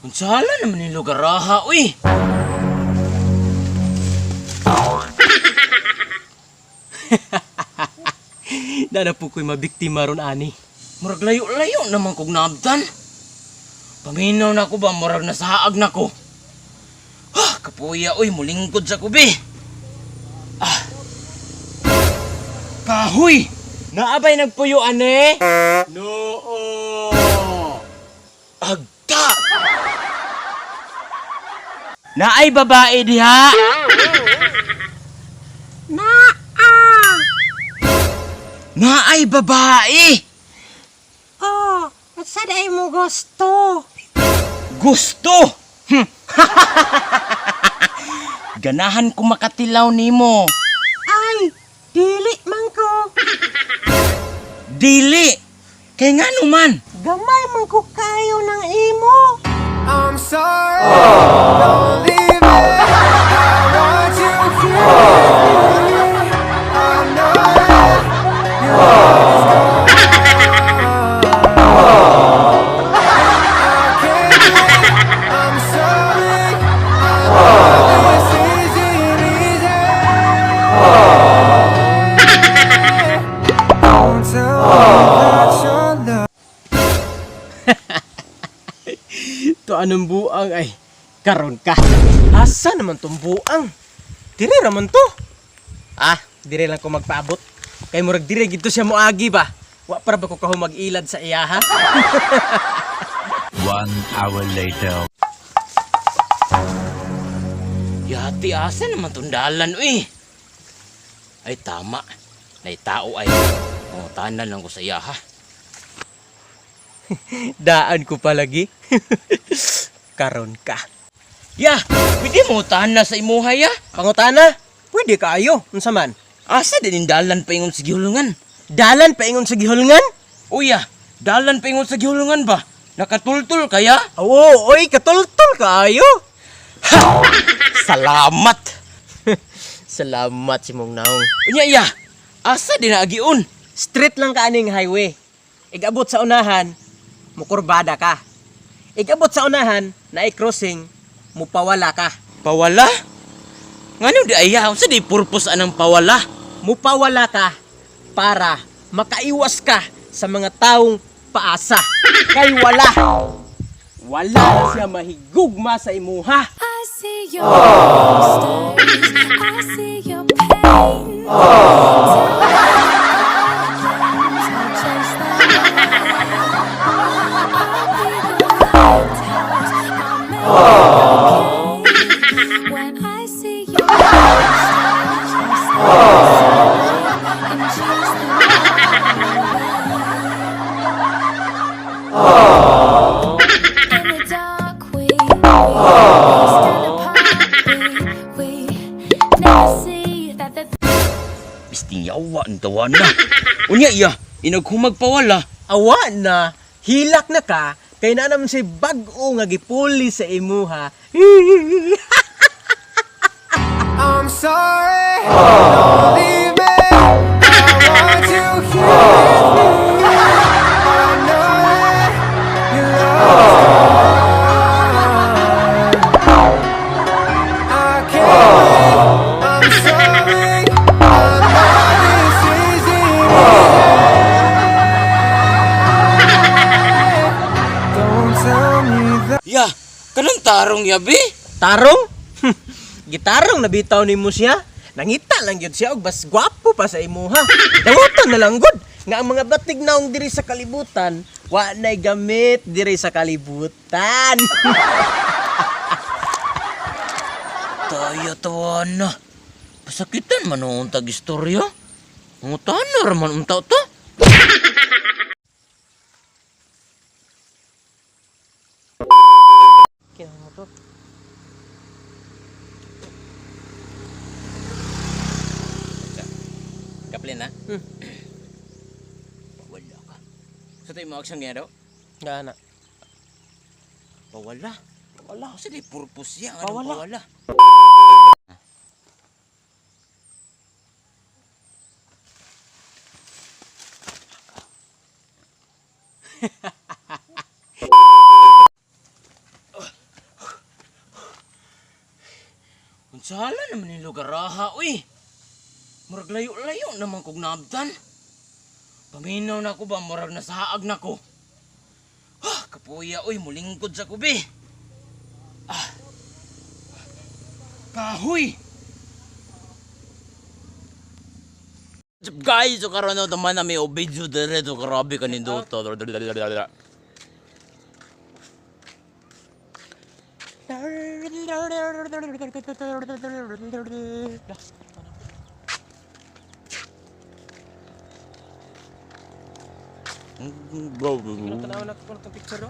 Unsala naman yung lugar raha, uy. Dana po ko'y mabiktima ron, ani. Murag layo-layo naman kong naabdan. Paminaw na ko ba, murag nasaag na ko. Kapuya, uy, mulingkod sa kubi. Kahoy! Naabay nagpuyo, ane? Noo! Agta! Naay babae diha? Naay babae! Oh, at sa day mo gusto? Gusto! Ganahan ko makatilaw nimo. Ay, dili man ko. Dili! Kay nga naman! Gamay man ko kayo ng imo. I'm sorry, don't leave me. I want you here. I know your love is gone. I can't breathe. I'm sorry. I know this isn't easy. Don't tell me that your love. To anong buang ay karon ka. Asa naman tong buang? Dire raman to. Dire lang ko magpaabot. Kay murag dire gito siya moagi ba. Wa para ba ko kaho mag-ilad sa iya ha? 1 hour later. Yati asa naman tong dalan, uy. Ay tama. Naitao ay. Tanan lang ko sa iya, ha. Daan ko palagi. Karon ka. Ya, pwede mo tanan sa imuha, ya. Pangutana, pwede kaayo. Unsa man? Asa din dalan pa ingon sa gihulungan? Dalan pa ingon sa gihulngan? Uya, dalan pa ingon sa gihulungan ba? Nakatultul kaya? Oo, oy, katultol kaayo. Salamat. Salamat si mong naong. Unya, ya. Asa din agiun? Street lang ka aning highway. Igabot sa unahan, mukurbada ka. Igabot sa unahan, na i-crossing, mupawala ka. Pawala? Ngano di ayaw? Sa di purpose anang pawala? Mupawala ka para makaiwas ka sa mga taong paasa. Kay wala. Wala siya mahigugma sa imuha. I see your mistakes, I see your pain. When I see your mistakes, and chase them in the dark, we stand apart, we never see that the Bisting yawa ang tawan na. Unya, iya. Inaghumag pawala. Awa na, hilak na ka, kay na naman si bag-o nga gipuli sa imuha. I'm sorry, don't leave me. I want you here. I know that your love is gone. I can't breathe. I'm sorry. I know this isn't easy. Don't tell me that. Ya, kanang tarong yabi? Tarong? Gitarong nabitaw ni mo siya. Nangita lang yun siya og bas gwapo pa sa imuha. Dawoton na lang gud nga ang mga batig naong diri sa kalibutan wa nay gamit diri sa kalibutan. Taya tawan na. Pasakitan man ang untag istorya. Ang tanar man unta to. Kaya mo to. Kaplin na? Pawala ka. Sa tayo mo aksyon nga daw? Gana. Pawala. Pawala. Kasi di purpose yan. Pawala. Pawala. Sala naman ni lugar raha, uy. Murag layo-layo naman kog naabtan. Paminaw na ko ba, murag nasaag na ko. Kapuya, uy, mulingkod sa kubi. Kahoy! Guys, so karon na naman na may obidyo dire to grabe kanindo to. Bro, Tanaw na ko ng picture.